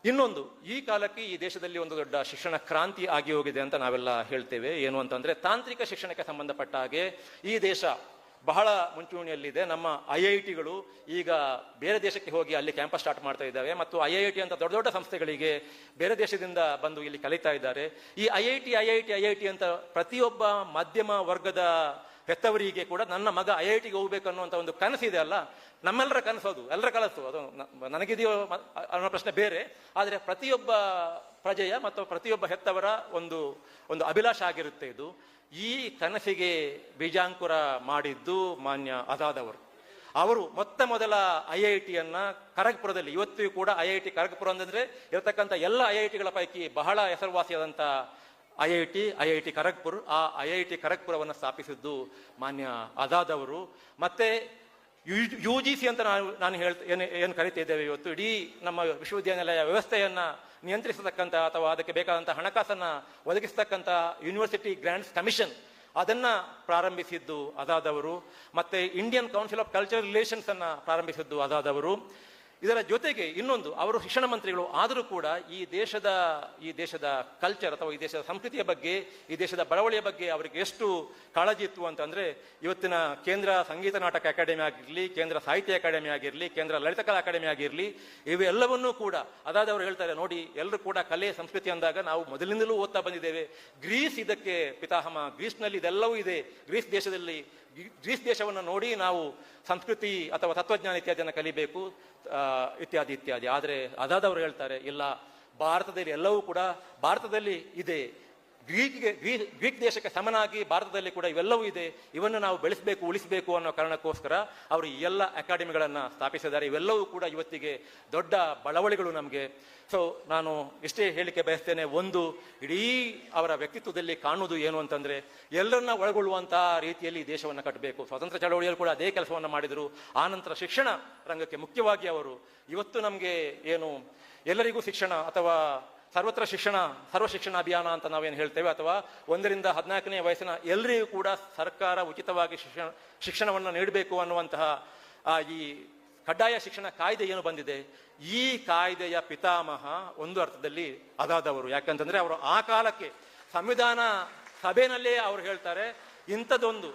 ಇನ್ನೊಂದು, ಈ ಕಾಲಕ್ಕೆ ಈ ದೇಶದಲ್ಲಿ ಒಂದು ದೊಡ್ಡ ಶಿಕ್ಷಣ ಕ್ರಾಂತಿ ಆಗಿ ಹೋಗಿದೆ ಅಂತ ನಾವೆಲ್ಲ ಹೇಳ್ತೇವೆ. ಏನು ಅಂತಂದ್ರೆ, ತಾಂತ್ರಿಕ ಶಿಕ್ಷಣಕ್ಕೆ ಸಂಬಂಧಪಟ್ಟ ಹಾಗೆ ಈ ದೇಶ ಬಹಳ ಮುಂಚೂಣಿಯಲ್ಲಿದೆ. ನಮ್ಮ ಐಐಟಿಗಳು ಈಗ ಬೇರೆ ದೇಶಕ್ಕೆ ಹೋಗಿ ಅಲ್ಲಿ ಕ್ಯಾಂಪಸ್ ಸ್ಟಾರ್ಟ್ ಮಾಡ್ತಾ ಇದ್ದಾವೆ, ಮತ್ತು ಐಐಟಿ ಅಂತ ದೊಡ್ಡ ದೊಡ್ಡ ಸಂಸ್ಥೆಗಳಿಗೆ ಬೇರೆ ದೇಶದಿಂದ ಬಂದು ಇಲ್ಲಿ ಕಲಿತಾ ಇದ್ದಾರೆ. ಈ ಐಐಟಿ ಅಂತ ಪ್ರತಿಯೊಬ್ಬ ಮಧ್ಯಮ ವರ್ಗದ ಹೆತ್ತವರಿಗೆ ಕೂಡ ನನ್ನ ಮಗ ಐಐಟಿಗೆ ಹೋಗ್ಬೇಕು ಅನ್ನುವಂಥ ಒಂದು ಕನಸಿದೆ ಅಲ್ಲ, ನಮ್ಮೆಲ್ಲರ ಕನಸೋದು, ಎಲ್ಲರ ಕನಸು. ಅದು ನನಗಿದೆಯೋ ಅನ್ನೋ ಪ್ರಶ್ನೆ ಬೇರೆ, ಆದರೆ ಪ್ರತಿಯೊಬ್ಬ ಪ್ರಜೆಯ ಮತ್ತು ಪ್ರತಿಯೊಬ್ಬ ಹೆತ್ತವರ ಒಂದು ಅಭಿಲಾಷೆ ಆಗಿರುತ್ತೆ ಇದು. ಈ ಕನಸಿಗೆ ಬೀಜಾಂಕುರ ಮಾಡಿದ್ದು ಮಾನ್ಯ ಆಜಾದ್ ಅವರು ಮೊದಲ ಐಐಟಿಯನ್ನ ಖರಗ್ಪುರದಲ್ಲಿ, ಇವತ್ತಿಗೂ ಕೂಡ ಐಐಟಿ ಖರಗ್ಪುರ ಅಂತಂದ್ರೆ ಇರತಕ್ಕಂಥ ಎಲ್ಲ ಐಐಟಿಗಳ ಪೈಕಿ ಬಹಳ ಹೆಸರುವಾಸಿಯಾದಂಥ ಐಐಟಿ ಖರಗ್ಪುರ್. ಆ ಐಐಟಿ ಖರಗ್ಪುರವನ್ನು ಸ್ಥಾಪಿಸಿದ್ದು ಮಾನ್ಯ ಆಜಾದ್ ಅವರು. ಮತ್ತೆ UGC ಅಂತ ನಾನು ಏನು ಕರಿತಿದ್ದೇವೆ ಇವತ್ತು, ಇಡೀ ನಮ್ಮ ವಿಶ್ವವಿದ್ಯಾನಿಲಯ ವ್ಯವಸ್ಥೆಯನ್ನ ನಿಯಂತ್ರಿಸತಕ್ಕಂಥ ಅಥವಾ ಅದಕ್ಕೆ ಬೇಕಾದಂಥ ಹಣಕಾಸನ್ನ ಒದಗಿಸತಕ್ಕಂಥ ಯೂನಿವರ್ಸಿಟಿ ಗ್ರಾಂಟ್ಸ್ ಕಮಿಷನ್, ಅದನ್ನ ಪ್ರಾರಂಭಿಸಿದ್ದು ಆಜಾದ್ ಅವರು. ಮತ್ತೆ Indian Council of Cultural Relations ಅನ್ನ ಪ್ರಾರಂಭಿಸಿದ್ದು ಆಜಾದ್ ಅವರು. ಇದರ ಜೊತೆಗೆ ಇನ್ನೊಂದು, ಅವರು ಶಿಕ್ಷಣ ಮಂತ್ರಿಗಳು ಆದರೂ ಕೂಡ ಈ ದೇಶದ ಕಲ್ಚರ್ ಅಥವಾ ಈ ದೇಶದ ಸಂಸ್ಕೃತಿಯ ಬಗ್ಗೆ, ಈ ದೇಶದ ಬರವಣಿಗೆಯ ಬಗ್ಗೆ ಅವರಿಗೆ ಎಷ್ಟು ಕಾಳಜಿ ಇತ್ತು ಅಂತಂದ್ರೆ, ಇವತ್ತಿನ ಕೇಂದ್ರ ಸಂಗೀತ ನಾಟಕ ಅಕಾಡೆಮಿ ಆಗಿರಲಿ, ಕೇಂದ್ರ ಸಾಹಿತ್ಯ ಅಕಾಡೆಮಿ ಆಗಿರಲಿ, ಕೇಂದ್ರ ಲಲಿತಕಲಾ ಅಕಾಡೆಮಿ ಆಗಿರಲಿ, ಇವೆಲ್ಲವನ್ನೂ ಕೂಡ ಆಜಾದ್ ಅವರು ಹೇಳ್ತಾರೆ, ನೋಡಿ ಎಲ್ಲರೂ ಕೂಡ ಕಲೆ ಸಂಸ್ಕೃತಿ ಅಂದಾಗ ನಾವು ಮೊದಲಿನಿಂದಲೂ ಓದ್ತಾ ಬಂದಿದ್ದೇವೆ. ಗ್ರೀಸ್ ಇದಕ್ಕೆ ಪಿತಾಮಹ, ಗ್ರೀಸ್ನಲ್ಲಿ ಇದೆಲ್ಲವೂ ಇದೆ, ಗ್ರೀಸ್ ದೇಶವನ್ನು ನೋಡಿ ನಾವು ಸಂಸ್ಕೃತಿ ಅಥವಾ ತತ್ವಜ್ಞಾನ ಇತ್ಯಾದಿಯನ್ನು ಕಲಿಬೇಕು, ಇತ್ಯಾದಿ. ಆದರೆ ಆಜಾದ್ ಅವರು ಹೇಳ್ತಾರೆ, ಇಲ್ಲ, ಭಾರತದಲ್ಲಿ ಎಲ್ಲವೂ ಕೂಡ ಭಾರತದಲ್ಲಿ ಇದೆ, ಗ್ರೀಕ್ ದೇಶಕ್ಕೆ ಸಮನಾಗಿ ಭಾರತದಲ್ಲಿ ಕೂಡ ಇವೆಲ್ಲವೂ ಇದೆ, ಇವನ್ನು ನಾವು ಬೆಳೆಸಬೇಕು, ಉಳಿಸಬೇಕು ಅನ್ನೋ ಕಾರಣಕ್ಕೋಸ್ಕರ ಅವರು ಎಲ್ಲ ಅಕಾಡೆಮಿಗಳನ್ನು ಸ್ಥಾಪಿಸಿದ್ದಾರೆ. ಇವೆಲ್ಲವೂ ಕೂಡ ಇವತ್ತಿಗೆ ದೊಡ್ಡ ಬಳವಳಿಗಳು ನಮಗೆ. ಸೊ ನಾನು ಇಷ್ಟೇ ಹೇಳಿಕೆ ಬಯಸ್ತೇನೆ, ಒಂದು, ಇಡೀ ಅವರ ವ್ಯಕ್ತಿತ್ವದಲ್ಲಿ ಕಾಣುವುದು ಏನು ಅಂತಂದ್ರೆ, ಎಲ್ಲರನ್ನ ಒಳಗೊಳ್ಳುವಂತಹ ರೀತಿಯಲ್ಲಿ ದೇಶವನ್ನು ಕಟ್ಟಬೇಕು. ಸ್ವಾತಂತ್ರ್ಯ ಚಳವಳಿಯಲ್ಲಿ ಕೂಡ ಅದೇ ಕೆಲಸವನ್ನು ಮಾಡಿದರು. ಆನಂತರ ಶಿಕ್ಷಣ ರಂಗಕ್ಕೆ ಮುಖ್ಯವಾಗಿ ಅವರು ಇವತ್ತು ನಮಗೆ ಏನು ಎಲ್ಲರಿಗೂ ಶಿಕ್ಷಣ ಅಥವಾ ಸರ್ವತ್ರ ಶಿಕ್ಷಣ, ಸರ್ವ ಶಿಕ್ಷಣ ಅಭಿಯಾನ ಅಂತ ನಾವೇನು ಹೇಳ್ತೇವೆ, ಅಥವಾ 1 ರಿಂದ 14ನೇ ವಯಸ್ಸಿನ ಎಲ್ಲರಿಗೂ ಕೂಡ ಸರ್ಕಾರ ಉಚಿತವಾಗಿ ಶಿಕ್ಷಣವನ್ನು ನೀಡಬೇಕು ಅನ್ನುವಂತಹ ಈ ಕಡ್ಡಾಯ ಶಿಕ್ಷಣ ಕಾಯ್ದೆ ಏನು ಬಂದಿದೆ, ಈ ಕಾಯ್ದೆಯ ಪಿತಾಮಹ ಒಂದು ಅರ್ಥದಲ್ಲಿ ಆಜಾದ್ ಅವರು. ಯಾಕಂತಂದ್ರೆ ಅವರು ಆ ಕಾಲಕ್ಕೆ ಸಂವಿಧಾನ ಸಭೆಯಲ್ಲೇ ಅವರು ಹೇಳ್ತಾರೆ, ಇಂಥದ್ದೊಂದು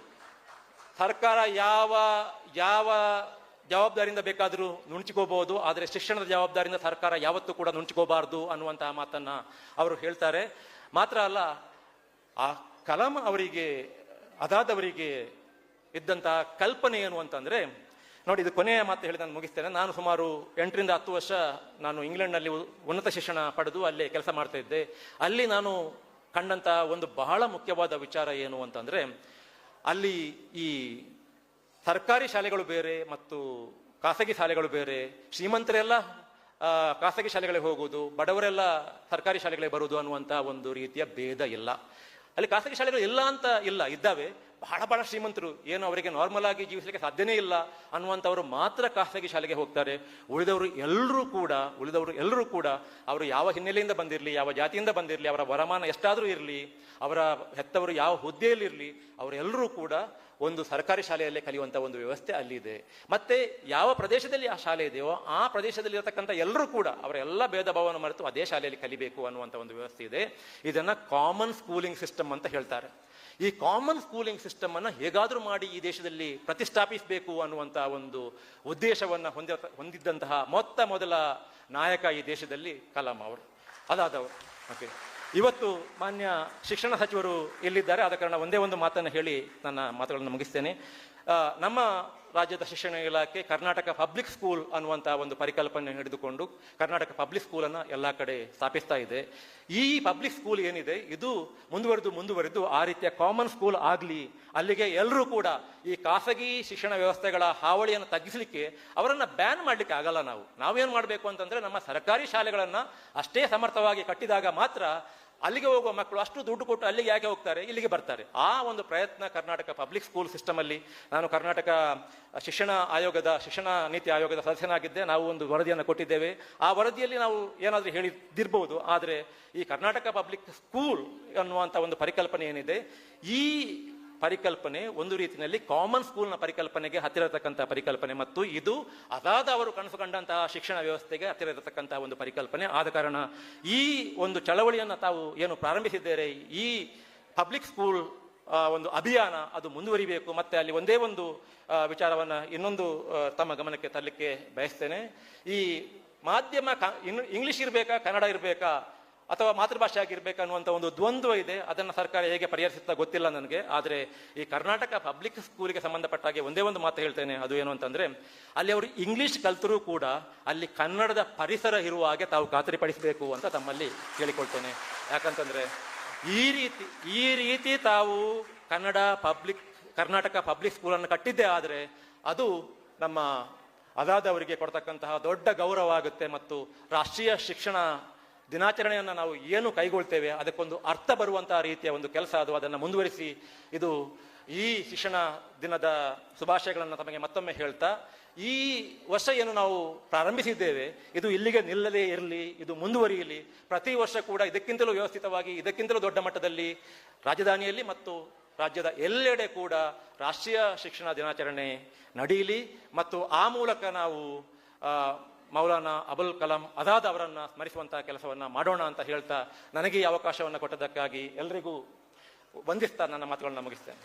ಸರ್ಕಾರ ಯಾವ ಜವಾಬ್ದಾರಿಯಿಂದ ಬೇಕಾದರೂ ನುಣುಚಿಕೋಬಹುದು, ಆದರೆ ಶಿಕ್ಷಣದ ಜವಾಬ್ದಾರಿಯಿಂದ ಸರ್ಕಾರ ಯಾವತ್ತೂ ಕೂಡ ನುಣುಚಿಕೋಬಾರ್ದು ಅನ್ನುವಂತಹ ಮಾತನ್ನ ಅವರು ಹೇಳ್ತಾರೆ. ಮಾತ್ರ ಅಲ್ಲ, ಆ ಕಲಾಂ ಅವರಿಗೆ, ಆಜಾದ್ ಅವರಿಗೆ ಇದ್ದಂತಹ ಕಲ್ಪನೆ ಏನು ಅಂತಂದ್ರೆ, ನೋಡಿ, ಇದು ಕೊನೆಯ ಮಾತು ಹೇಳಿ ನಾನು ಮುಗಿಸ್ತೇನೆ. ನಾನು ಸುಮಾರು 8 ರಿಂದ 10 ವರ್ಷ ನಾನು ಇಂಗ್ಲೆಂಡ್ನಲ್ಲಿ ಉನ್ನತ ಶಿಕ್ಷಣ ಪಡೆದು ಅಲ್ಲೇ ಕೆಲಸ ಮಾಡ್ತಾ ಇದ್ದೆ. ಅಲ್ಲಿ ನಾನು ಕಂಡಂತ ಒಂದು ಬಹಳ ಮುಖ್ಯವಾದ ವಿಚಾರ ಏನು ಅಂತಂದ್ರೆ, ಅಲ್ಲಿ ಈ ಸರ್ಕಾರಿ ಶಾಲೆಗಳು ಬೇರೆ ಮತ್ತು ಖಾಸಗಿ ಶಾಲೆಗಳು ಬೇರೆ. ಶ್ರೀಮಂತರೆಲ್ಲ ಖಾಸಗಿ ಶಾಲೆಗಳಿಗೆ ಹೋಗುವುದು, ಬಡವರೆಲ್ಲ ಸರ್ಕಾರಿ ಶಾಲೆಗಳಿಗೆ ಬರುವುದು ಅನ್ನುವಂಥ ಒಂದು ರೀತಿಯ ಭೇದ ಇಲ್ಲ. ಅಲ್ಲಿ ಖಾಸಗಿ ಶಾಲೆಗಳು ಇಲ್ಲ ಅಂತ ಇಲ್ಲ, ಇದ್ದಾವೆ. ಬಹಳ ಶ್ರೀಮಂತರು, ಏನು ಅವರಿಗೆ ನಾರ್ಮಲ್ ಆಗಿ ಜೀವಿಸಲಿಕ್ಕೆ ಸಾಧ್ಯನೇ ಇಲ್ಲ ಅನ್ನುವಂಥವ್ರು ಮಾತ್ರ ಖಾಸಗಿ ಶಾಲೆಗೆ ಹೋಗ್ತಾರೆ. ಉಳಿದವರು ಎಲ್ಲರೂ ಕೂಡ ಅವರು ಯಾವ ಹಿನ್ನೆಲೆಯಿಂದ ಬಂದಿರಲಿ, ಯಾವ ಜಾತಿಯಿಂದ ಬಂದಿರಲಿ, ಅವರ ವರಮಾನ ಎಷ್ಟಾದರೂ ಇರಲಿ, ಅವರ ಹೆತ್ತವರು ಯಾವ ಹುದ್ದೆಯಲ್ಲಿರಲಿ, ಅವರೆಲ್ಲರೂ ಕೂಡ ಒಂದು ಸರ್ಕಾರಿ ಶಾಲೆಯಲ್ಲೇ ಕಲಿಯುವಂಥ ಒಂದು ವ್ಯವಸ್ಥೆ ಅಲ್ಲಿದೆ. ಮತ್ತೆ ಯಾವ ಪ್ರದೇಶದಲ್ಲಿ ಆ ಶಾಲೆ ಇದೆಯೋ ಆ ಪ್ರದೇಶದಲ್ಲಿ ಇರತಕ್ಕಂಥ ಎಲ್ಲರೂ ಕೂಡ ಅವರ ಎಲ್ಲ ಭೇದ ಭಾವವನ್ನು ಮರೆತು ಅದೇ ಶಾಲೆಯಲ್ಲಿ ಕಲಿಬೇಕು ಅನ್ನುವಂಥ ಒಂದು ವ್ಯವಸ್ಥೆ ಇದೆ. ಇದನ್ನ ಕಾಮನ್ ಸ್ಕೂಲಿಂಗ್ ಸಿಸ್ಟಮ್ ಅಂತ ಹೇಳ್ತಾರೆ. ಈ ಕಾಮನ್ ಸ್ಕೂಲಿಂಗ್ ಸಿಸ್ಟಮ್ ಅನ್ನ ಹೇಗಾದ್ರೂ ಮಾಡಿ ಈ ದೇಶದಲ್ಲಿ ಪ್ರತಿಷ್ಠಾಪಿಸಬೇಕು ಅನ್ನುವಂಥ ಒಂದು ಉದ್ದೇಶವನ್ನ ಹೊಂದಿದ್ದಂತಹ ಮೊದಲ ನಾಯಕ ಈ ದೇಶದಲ್ಲಿ ಕಲಾಂ ಅವರು, ಆಜಾದ್ ಅವರು. ಓಕೆ, ಇವತ್ತು ಮಾನ್ಯ ಶಿಕ್ಷಣ ಸಚಿವರು ಇಲ್ಲಿದ್ದಾರೆ, ಆದ ಕಾರಣ ಒಂದೇ ಒಂದು ಮಾತನ್ನು ಹೇಳಿ ನನ್ನ ಮಾತುಗಳನ್ನು ಮುಗಿಸ್ತೇನೆ. ನಮ್ಮ ರಾಜ್ಯದ ಶಿಕ್ಷಣ ಇಲಾಖೆ ಕರ್ನಾಟಕ ಪಬ್ಲಿಕ್ ಸ್ಕೂಲ್ ಅನ್ನುವಂತಹ ಒಂದು ಪರಿಕಲ್ಪನೆ ಹಿಡಿದುಕೊಂಡು ಕರ್ನಾಟಕ ಪಬ್ಲಿಕ್ ಸ್ಕೂಲನ್ನು ಎಲ್ಲ ಕಡೆ ಸ್ಥಾಪಿಸ್ತಾ ಇದೆ. ಈ ಪಬ್ಲಿಕ್ ಸ್ಕೂಲ್ ಏನಿದೆ, ಇದು ಮುಂದುವರೆದು ಆ ರೀತಿಯ ಕಾಮನ್ ಸ್ಕೂಲ್ ಆಗಲಿ, ಅಲ್ಲಿಗೆ ಎಲ್ಲರೂ ಕೂಡ ಈ ಖಾಸಗಿ ಶಿಕ್ಷಣ ವ್ಯವಸ್ಥೆಗಳ ಹಾವಳಿಯನ್ನು ತಗ್ಗಿಸಲಿಕ್ಕೆ ಅವರನ್ನ ಬ್ಯಾನ್ ಮಾಡಲಿಕ್ಕೆ ಆಗಲ್ಲ. ನಾವೇನು ಮಾಡಬೇಕು ಅಂತಂದ್ರೆ, ನಮ್ಮ ಸರ್ಕಾರಿ ಶಾಲೆಗಳನ್ನ ಅಷ್ಟೇ ಸಮರ್ಥವಾಗಿ ಕಟ್ಟಿದಾಗ ಮಾತ್ರ ಅಲ್ಲಿಗೆ ಹೋಗುವ ಮಕ್ಕಳು ಅಷ್ಟು ದುಡ್ಡು ಕೊಟ್ಟು ಅಲ್ಲಿಗೆ ಯಾಕೆ ಹೋಗ್ತಾರೆ, ಇಲ್ಲಿಗೆ ಬರ್ತಾರೆ. ಆ ಒಂದು ಪ್ರಯತ್ನ ಕರ್ನಾಟಕ ಪಬ್ಲಿಕ್ ಸ್ಕೂಲ್ ಸಿಸ್ಟಮ್ ಅಲ್ಲಿ, ನಾನು ಕರ್ನಾಟಕ ಶಿಕ್ಷಣ ನೀತಿ ಆಯೋಗದ ಸದಸ್ಯನಾಗಿದ್ದೆ. ನಾವು ಒಂದು ವರದಿಯನ್ನು ಕೊಟ್ಟಿದ್ದೇವೆ. ಆ ವರದಿಯಲ್ಲಿ ನಾವು ಏನಾದರೂ ಹೇಳಿದಿರ್ಬೋದು, ಆದರೆ ಈ ಕರ್ನಾಟಕ ಪಬ್ಲಿಕ್ ಸ್ಕೂಲ್ ಅನ್ನುವಂಥ ಒಂದು ಪರಿಕಲ್ಪನೆ ಏನಿದೆ, ಈ ಪರಿಕಲ್ಪನೆ ಒಂದು ರೀತಿಯಲ್ಲಿ ಕಾಮನ್ ಸ್ಕೂಲ್ನ ಪರಿಕಲ್ಪನೆಗೆ ಹತ್ತಿರ ಇರತಕ್ಕಂಥ ಪರಿಕಲ್ಪನೆ, ಮತ್ತು ಇದು ಅದಾದ ಅವರು ಕನಸು ಕಂಡಂತಹ ಶಿಕ್ಷಣ ವ್ಯವಸ್ಥೆಗೆ ಹತ್ತಿರ ಇರತಕ್ಕಂತಹ ಒಂದು ಪರಿಕಲ್ಪನೆ. ಆದ ಕಾರಣ ಈ ಒಂದು ಚಳವಳಿಯನ್ನು ತಾವು ಏನು ಪ್ರಾರಂಭಿಸಿದ್ದೇವೆ, ಈ ಪಬ್ಲಿಕ್ ಸ್ಕೂಲ್ ಒಂದು ಅಭಿಯಾನ ಅದು ಮುಂದುವರಿಬೇಕು. ಮತ್ತೆ ಅಲ್ಲಿ ಒಂದೇ ಒಂದು ವಿಚಾರವನ್ನು ಇನ್ನೊಂದು ತಮ್ಮ ಗಮನಕ್ಕೆ ತರಲಿಕ್ಕೆ ಬಯಸ್ತೇನೆ. ಈ ಮಾಧ್ಯಮ ಇಂಗ್ಲಿಷ್ ಇರಬೇಕಾ ಕನ್ನಡ ಇರಬೇಕಾ ಅಥವಾ ಮಾತೃಭಾಷೆ ಆಗಿರ್ಬೇಕಾ ಅನ್ನುವಂಥ ಒಂದು ದ್ವಂದ್ವ ಇದೆ. ಅದನ್ನು ಸರ್ಕಾರ ಹೇಗೆ ಪರಿಹರಿಸುತ್ತಾ ಗೊತ್ತಿಲ್ಲ ನನಗೆ. ಆದರೆ ಈ ಕರ್ನಾಟಕ ಪಬ್ಲಿಕ್ ಸ್ಕೂಲಿಗೆ ಸಂಬಂಧಪಟ್ಟ ಹಾಗೆ ಒಂದೇ ಒಂದು ಮಾತು ಹೇಳ್ತೇನೆ, ಅದು ಏನು ಅಂತಂದ್ರೆ, ಅಲ್ಲಿ ಅವರು ಇಂಗ್ಲಿಷ್ ಕಲ್ತರೂ ಕೂಡ ಅಲ್ಲಿ ಕನ್ನಡದ ಪರಿಸರ ಇರುವ ಹಾಗೆ ತಾವು ಖಾತರಿಪಡಿಸಬೇಕು ಅಂತ ತಮ್ಮಲ್ಲಿ ಕೇಳಿಕೊಳ್ತೇನೆ. ಯಾಕಂತಂದ್ರೆ ಈ ರೀತಿ ತಾವು ಕರ್ನಾಟಕ ಪಬ್ಲಿಕ್ ಸ್ಕೂಲನ್ನು ಕಟ್ಟಿದ್ದೇ ಆದರೆ ಅದು ನಮ್ಮ ಅದಾದವರಿಗೆ ಕೊಡ್ತಕ್ಕಂತಹ ದೊಡ್ಡ ಗೌರವ ಆಗುತ್ತೆ. ಮತ್ತು ರಾಷ್ಟ್ರೀಯ ಶಿಕ್ಷಣ ದಿನಾಚರಣೆಯನ್ನು ನಾವು ಏನು ಕೈಗೊಳ್ತೇವೆ ಅದಕ್ಕೊಂದು ಅರ್ಥ ಬರುವಂತಹ ರೀತಿಯ ಒಂದು ಕೆಲಸ ಅದು. ಅದನ್ನು ಮುಂದುವರಿಸಿ, ಇದು ಈ ಶಿಕ್ಷಣ ದಿನದ ಶುಭಾಶಯಗಳನ್ನು ತಮಗೆ ಮತ್ತೊಮ್ಮೆ ಹೇಳ್ತಾ, ಈ ವರ್ಷ ಏನು ನಾವು ಪ್ರಾರಂಭಿಸಿದ್ದೇವೆ ಇದು ಇಲ್ಲಿಗೆ ನಿಲ್ಲದೇ ಇರಲಿ, ಇದು ಮುಂದುವರಿಯಲಿ. ಪ್ರತಿ ವರ್ಷ ಕೂಡ ಇದಕ್ಕಿಂತಲೂ ವ್ಯವಸ್ಥಿತವಾಗಿ, ಇದಕ್ಕಿಂತಲೂ ದೊಡ್ಡ ಮಟ್ಟದಲ್ಲಿ ರಾಜಧಾನಿಯಲ್ಲಿ ಮತ್ತು ರಾಜ್ಯದ ಎಲ್ಲೆಡೆ ಕೂಡ ರಾಷ್ಟ್ರೀಯ ಶಿಕ್ಷಣ ದಿನಾಚರಣೆ ನಡೆಯಲಿ. ಮತ್ತು ಆ ಮೂಲಕ ನಾವು ಮೌಲಾನಾ ಅಬುಲ್ ಕಲಾಂ ಆಜಾದ್ ಅವರನ್ನು ಸ್ಮರಿಸುವಂತಹ ಕೆಲಸವನ್ನು ಮಾಡೋಣ ಅಂತ ಹೇಳ್ತಾ, ನನಗೆ ಈ ಅವಕಾಶವನ್ನು ಕೊಟ್ಟದಕ್ಕಾಗಿ ಎಲ್ರಿಗೂ ವಂದಿಸ್ತಾ ನನ್ನ ಮಾತುಗಳನ್ನ ಮುಗಿಸ್ತೇನೆ.